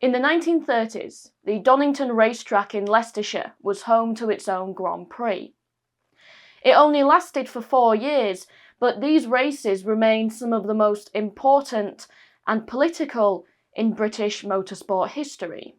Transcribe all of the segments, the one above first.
In the 1930s, the Donington racetrack in Leicestershire was home to its own Grand Prix. It only lasted for 4 years, but these races remain some of the most important and political in British motorsport history.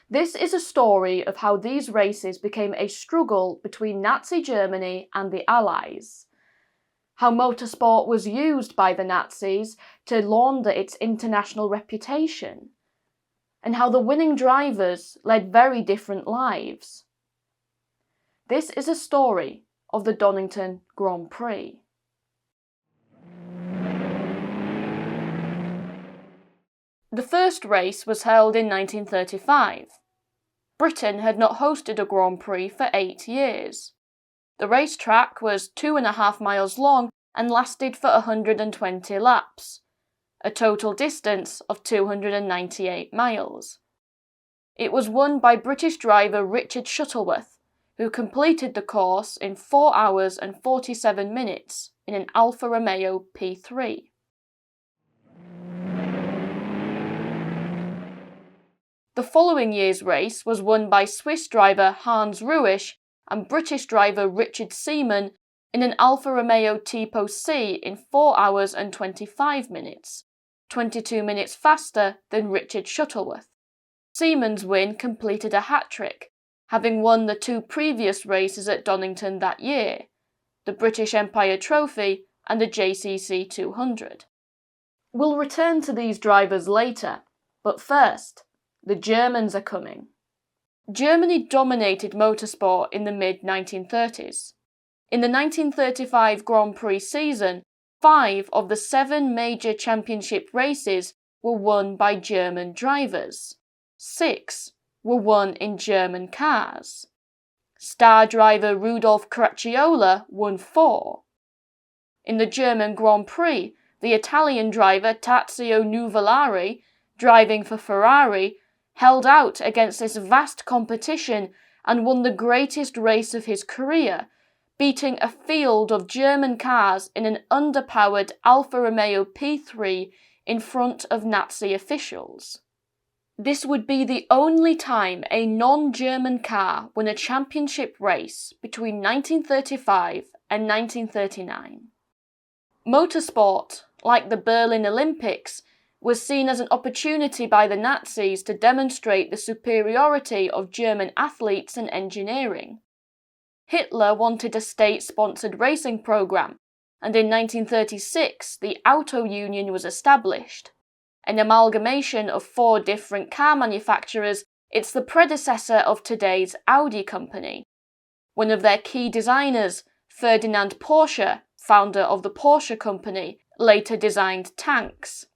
This is a story of how these races became a struggle between Nazi Germany and the Allies, how motorsport was used by the Nazis to launder its international reputation, and how the winning drivers led very different lives. This is a story of the Donington Grand Prix. The first race was held in 1935. Britain had not hosted a Grand Prix for 8 years. The racetrack was 2.5 miles long and lasted for 120 laps, a total distance of 298 miles. It was won by British driver Richard Shuttleworth, who completed the course in 4 hours and 47 minutes in an Alfa Romeo P3. The following year's race was won by Swiss driver Hans Ruisch and British driver Richard Seaman in an Alfa Romeo Tipo C in 4 hours and 25 minutes, 22 minutes faster than Richard Shuttleworth. Seaman's win completed a hat-trick, having won the 2 previous races at Donington that year, the British Empire Trophy and the JCC 200. We'll return to these drivers later, but first, the Germans are coming. Germany dominated motorsport in the mid-1930s. In the 1935 Grand Prix season, 5 of the 7 major championship races were won by German drivers. 6 were won in German cars. Star driver Rudolf Caracciola won 4. In the German Grand Prix, the Italian driver Tazio Nuvolari, driving for Ferrari, held out against this vast competition and won the greatest race of his career, beating a field of German cars in an underpowered Alfa Romeo P3 in front of Nazi officials. This would be the only time a non-German car won a championship race between 1935 and 1939. Motorsport, like the Berlin Olympics, was seen as an opportunity by the Nazis to demonstrate the superiority of German athletes and engineering. Hitler wanted a state-sponsored racing program, and in 1936 the Auto Union was established. An amalgamation of 4 different car manufacturers, it's the predecessor of today's Audi company. One of their key designers, Ferdinand Porsche, founder of the Porsche company, later designed tanks.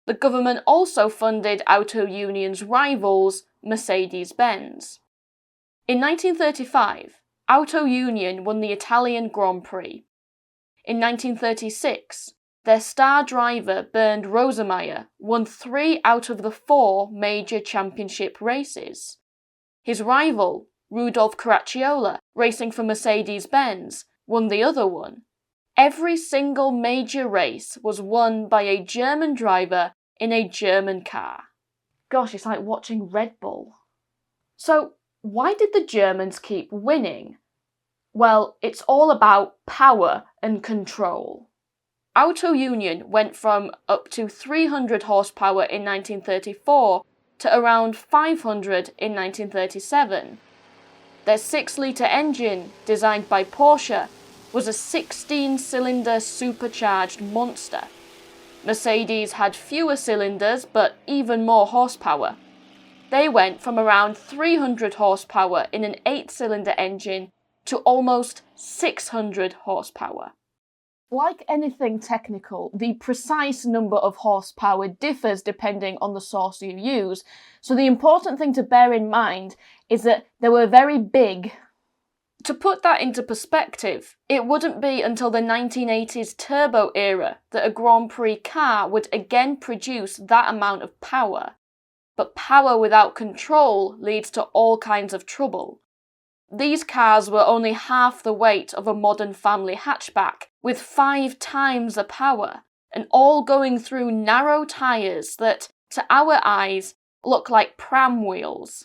The government also funded Auto Union's rivals, Mercedes-Benz. In 1935, Auto Union won the Italian Grand Prix. In 1936, their star driver Bernd Rosemeyer won 3 out of the 4 major championship races. His rival, Rudolf Caracciola, racing for Mercedes-Benz, won the other one. Every single major race was won by a German driver in a German car. Gosh, it's like watching Red Bull. So, why did the Germans keep winning? Well, it's all about power and control. Auto Union went from up to 300 horsepower in 1934 to around 500 in 1937. Their 6-litre engine, designed by Porsche, was a 16-cylinder supercharged monster. Mercedes had fewer cylinders but even more horsepower. They went from around 300 horsepower in an 8-cylinder engine to almost 600 horsepower. Like anything technical, the precise number of horsepower differs depending on the source you use, so the important thing to bear in mind is that they were very big. To put that into perspective, it wouldn't be until the 1980s turbo era that a Grand Prix car would again produce that amount of power. But power without control leads to all kinds of trouble. These cars were only half the weight of a modern family hatchback, with 5 times the power, and all going through narrow tyres that, to our eyes, look like pram wheels.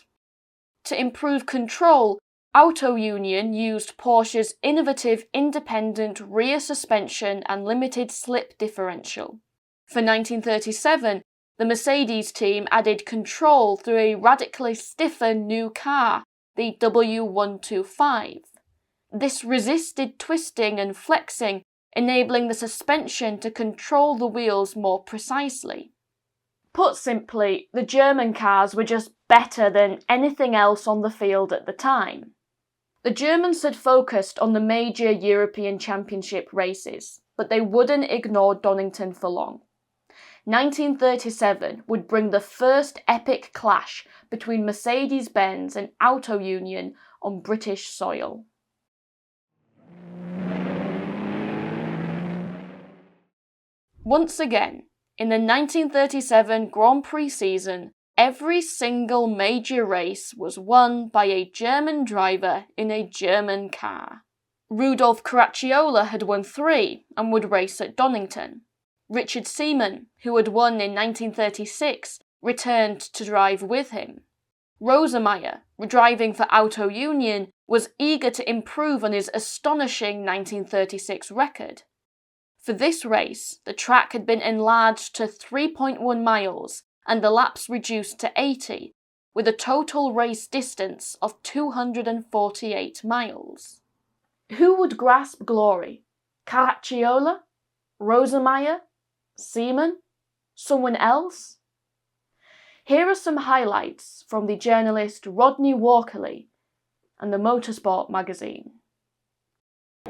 To improve control, Auto Union used Porsche's innovative independent rear suspension and limited slip differential. For 1937, the Mercedes team added control through a radically stiffer new car, the W125. This resisted twisting and flexing, enabling the suspension to control the wheels more precisely. Put simply, the German cars were just better than anything else on the field at the time. The Germans had focused on the major European Championship races, but they wouldn't ignore Donington for long. 1937 would bring the first epic clash between Mercedes-Benz and Auto Union on British soil. Once again, in the 1937 Grand Prix season, every single major race was won by a German driver in a German car. Rudolf Caracciola had won 3 and would race at Donington. Richard Seaman, who had won in 1936, returned to drive with him. Rosemeyer, driving for Auto Union, was eager to improve on his astonishing 1936 record. For this race, the track had been enlarged to 3.1 miles and the laps reduced to 80, with a total race distance of 248 miles. Who would grasp glory? Caracciola? Rosemeyer? Seaman? Someone else? Here are some highlights from the journalist Rodney Walkerly and the Motorsport magazine.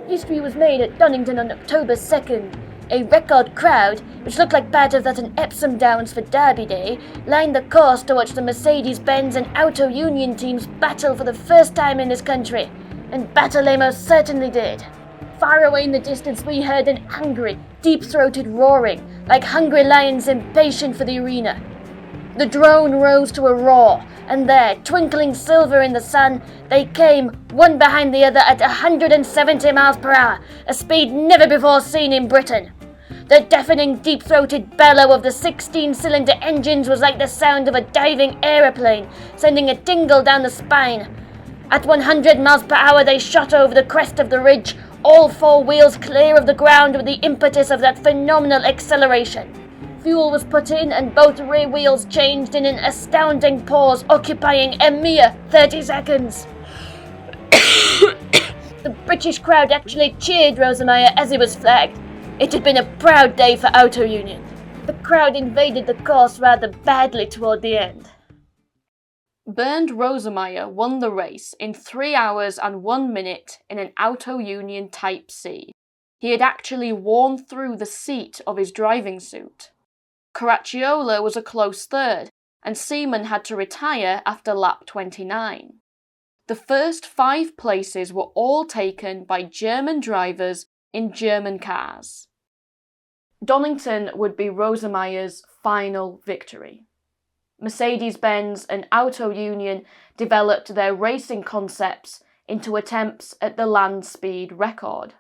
History was made at Donington on October 2nd. A record crowd, which looked like part of that in Epsom Downs for Derby Day, lined the course to watch the Mercedes-Benz and Auto Union teams battle for the first time in this country. And battle they most certainly did. Far away in the distance we heard an angry, deep-throated roaring, like hungry lions impatient for the arena. The drone rose to a roar, and there, twinkling silver in the sun, they came, one behind the other at 170 miles per hour, a speed never before seen in Britain. The deafening, deep-throated bellow of the 16-cylinder engines was like the sound of a diving aeroplane, sending a tingle down the spine. At 100 miles per hour they shot over the crest of the ridge, all 4 wheels clear of the ground with the impetus of that phenomenal acceleration. Fuel was put in and both rear wheels changed in an astounding pause occupying a mere 30 seconds. The British crowd actually cheered Rosemeyer as he was flagged. It had been a proud day for Auto Union. The crowd invaded the course rather badly toward the end. Bernd Rosemeyer won the race in 3 hours and 1 minute in an Auto Union Type C. He had actually worn through the seat of his driving suit. Caracciola was a close third, and Seaman had to retire after lap 29. The first 5 places were all taken by German drivers in German cars. Donington would be Rosemeyer's final victory. Mercedes-Benz and Auto Union developed their racing concepts into attempts at the land speed record.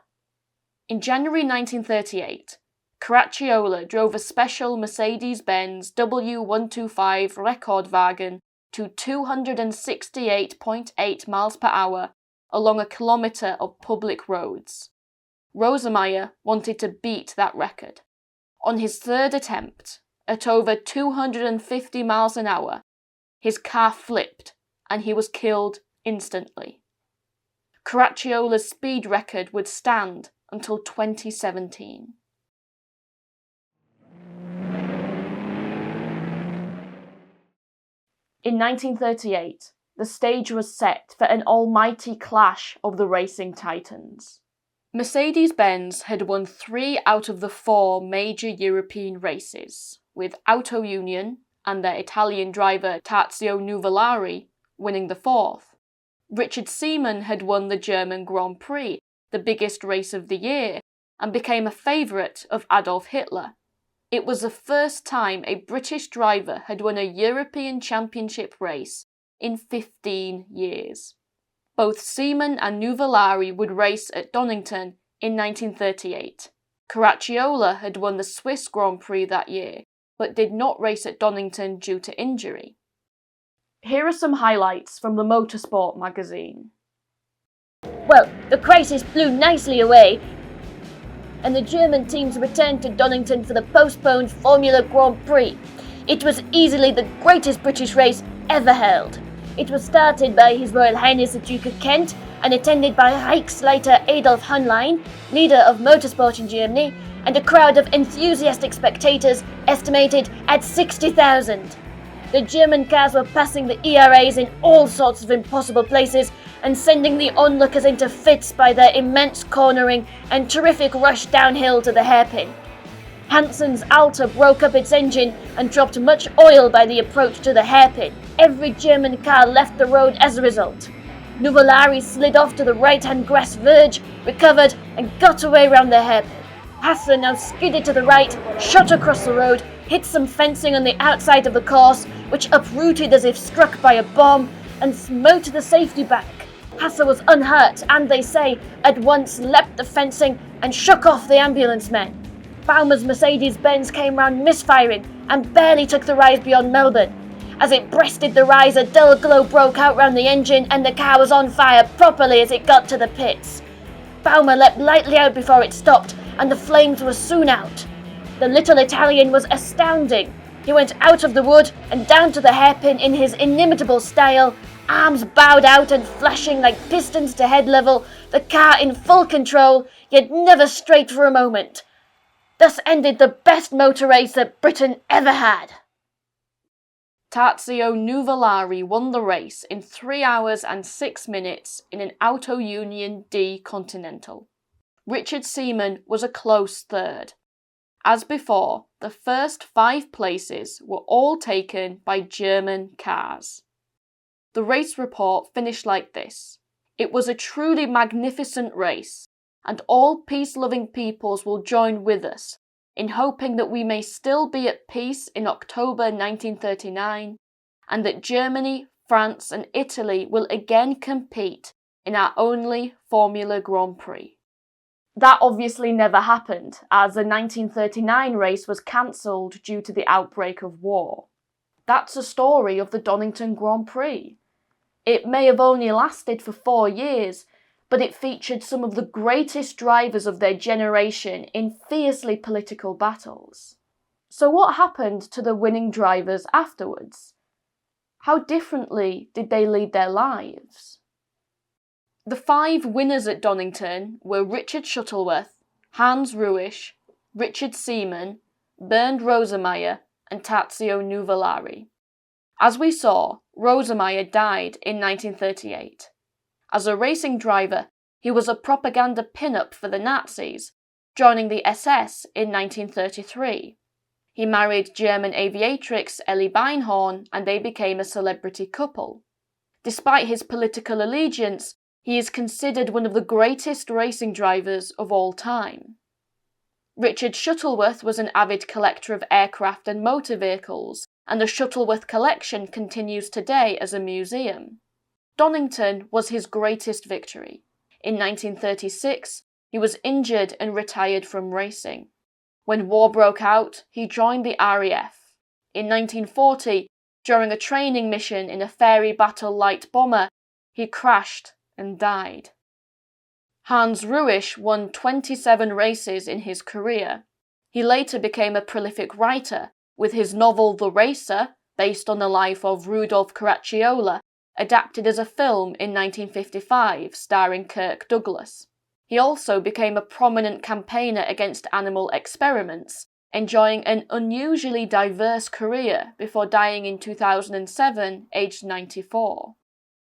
In January 1938, Caracciola drove a special Mercedes-Benz W125 Rekordwagen to 268.8 miles per hour along a kilometre of public roads. Rosemeyer wanted to beat that record. On his 3rd attempt, at over 250 miles an hour, his car flipped and he was killed instantly. Caracciola's speed record would stand until 2017. In 1938, the stage was set for an almighty clash of the racing titans. Mercedes-Benz had won 3 out of the 4 major European races, with Auto Union and their Italian driver Tazio Nuvolari winning the 4th. Richard Seaman had won the German Grand Prix, the biggest race of the year, and became a favourite of Adolf Hitler. It was the first time a British driver had won a European Championship race in 15 years. Both Seaman and Nuvolari would race at Donington in 1938. Caracciola had won the Swiss Grand Prix that year, but did not race at Donington due to injury. Here are some highlights from the Motorsport magazine. Well, the crisis blew nicely away, and the German teams returned to Donington for the postponed Formula Grand Prix. It was easily the greatest British race ever held. It was started by His Royal Highness the Duke of Kent and attended by Reichsleiter Adolf Heinlein, leader of motorsport in Germany, and a crowd of enthusiastic spectators estimated at 60,000. The German cars were passing the ERAs in all sorts of impossible places and sending the onlookers into fits by their immense cornering and terrific rush downhill to the hairpin. Hanson's Alta broke up its engine and dropped much oil by the approach to the hairpin. Every German car left the road as a result. Nuvolari slid off to the right-hand grass verge, recovered, and got away round the hairpin. Hasse now skidded to the right, shot across the road, hit some fencing on the outside of the course, which uprooted as if struck by a bomb, and smote the safety bank. Hasse was unhurt and, they say, at once leapt the fencing and shook off the ambulance men. Baumer's Mercedes-Benz came round misfiring and barely took the rise beyond Melbourne. As it breasted the rise, a dull glow broke out round the engine and the car was on fire properly as it got to the pits. Baumer leapt lightly out before it stopped, and the flames were soon out. The little Italian was astounding. He went out of the wood and down to the hairpin in his inimitable style, arms bowed out and flashing like pistons to head level, the car in full control, yet never straight for a moment. Thus ended the best motor race that Britain ever had. Tazio Nuvolari won the race in 3 hours and 6 minutes in an Auto Union D Continental. Richard Seaman was a close third. As before, the first 5 places were all taken by German cars. The race report finished like this: "It was a truly magnificent race, and all peace-loving peoples will join with us in hoping that we may still be at peace in October 1939, and that Germany, France and Italy will again compete in our only Formula Grand Prix." That obviously never happened, as the 1939 race was cancelled due to the outbreak of war. That's the story of the Donington Grand Prix. It may have only lasted for 4 years, but it featured some of the greatest drivers of their generation in fiercely political battles. So what happened to the winning drivers afterwards? How differently did they lead their lives? The 5 winners at Donington were Richard Shuttleworth, Hans Ruisch, Richard Seaman, Bernd Rosemeyer and Tazio Nuvolari. As we saw, Rosemeyer died in 1938. As a racing driver, he was a propaganda pin-up for the Nazis, joining the SS in 1933. He married German aviatrix Ellie Beinhorn and they became a celebrity couple. Despite his political allegiance, he is considered one of the greatest racing drivers of all time. Richard Shuttleworth was an avid collector of aircraft and motor vehicles, and the Shuttleworth collection continues today as a museum. Donington was his greatest victory. In 1936, he was injured and retired from racing. When war broke out, he joined the RAF. In 1940, during a training mission in a Fairey Battle light bomber, he crashed and died. Hans Ruisch won 27 races in his career. He later became a prolific writer, with his novel The Racer, based on the life of Rudolph Caracciola, adapted as a film in 1955, starring Kirk Douglas. He also became a prominent campaigner against animal experiments, enjoying an unusually diverse career before dying in 2007, aged 94.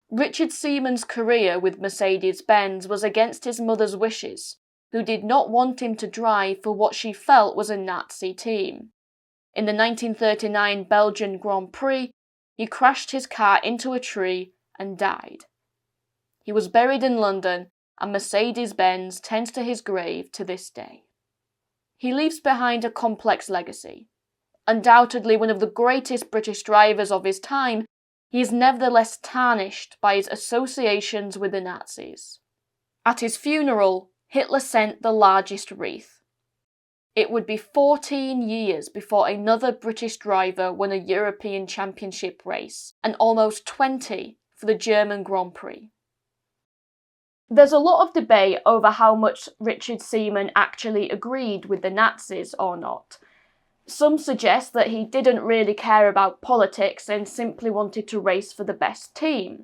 Richard Seaman's career with Mercedes-Benz was against his mother's wishes, who did not want him to drive for what she felt was a Nazi team. In the 1939 Belgian Grand Prix, he crashed his car into a tree and died. He was buried in London, and Mercedes-Benz tends to his grave to this day. He leaves behind a complex legacy. Undoubtedly one of the greatest British drivers of his time, he is nevertheless tarnished by his associations with the Nazis. At his funeral, Hitler sent the largest wreath. it would be 14 years before another British driver won a European Championship race, and almost 20 for the German Grand Prix. There's a lot of debate over how much Richard Seaman actually agreed with the Nazis or not. Some suggest that he didn't really care about politics and simply wanted to race for the best team.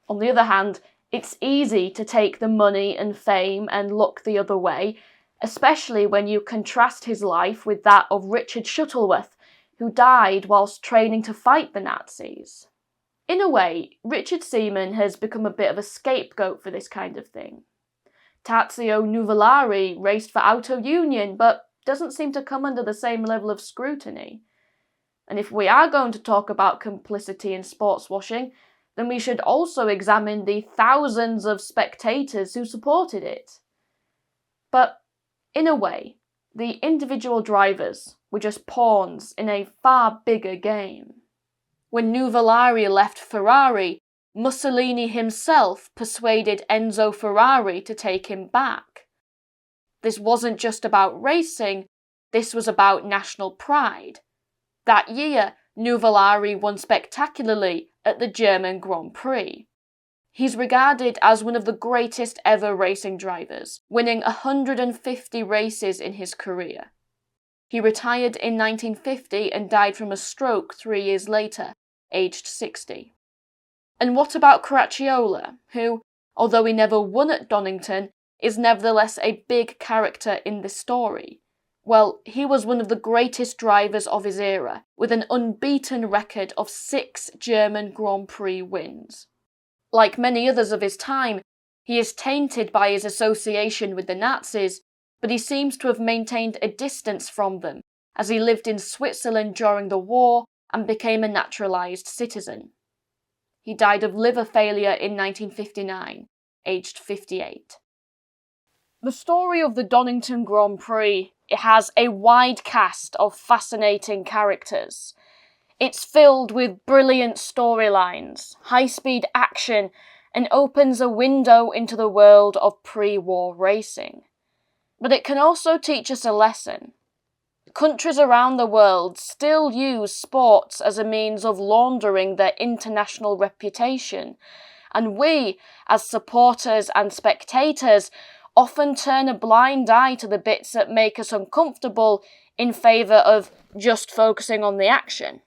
On the other hand, it's easy to take the money and fame and look the other way, especially when you contrast his life with that of Richard Shuttleworth, who died whilst training to fight the Nazis. In a way, Richard Seaman has become a bit of a scapegoat for this kind of thing. Tazio Nuvolari raced for Auto Union, but doesn't seem to come under the same level of scrutiny. And if we are going to talk about complicity in sports washing, then we should also examine the thousands of spectators who supported it. But in a way, the individual drivers were just pawns in a far bigger game. When Nuvolari left Ferrari, Mussolini himself persuaded Enzo Ferrari to take him back. This wasn't just about racing, this was about national pride. That year, Nuvolari won spectacularly at the German Grand Prix. He's regarded as one of the greatest ever racing drivers, winning 150 races in his career. He retired in 1950 and died from a stroke 3 years later, aged 60. And what about Caracciola, who, although he never won at Donington, is nevertheless a big character in this story? Well, he was one of the greatest drivers of his era, with an unbeaten record of 6 German Grand Prix wins. Like many others of his time, he is tainted by his association with the Nazis, but he seems to have maintained a distance from them, as he lived in Switzerland during the war and became a naturalised citizen. He died of liver failure in 1959, aged 58. The story of the Donington Grand Prix, it has a wide cast of fascinating characters. It's filled with brilliant storylines, high-speed action, and opens a window into the world of pre-war racing. But it can also teach us a lesson. Countries around the world still use sports as a means of laundering their international reputation, and we, as supporters and spectators, often turn a blind eye to the bits that make us uncomfortable in favour of just focusing on the action.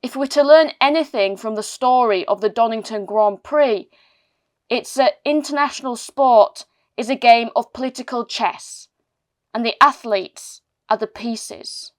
If we're to learn anything from the story of the Donington Grand Prix, it's that international sport is a game of political chess, and the athletes are the pieces.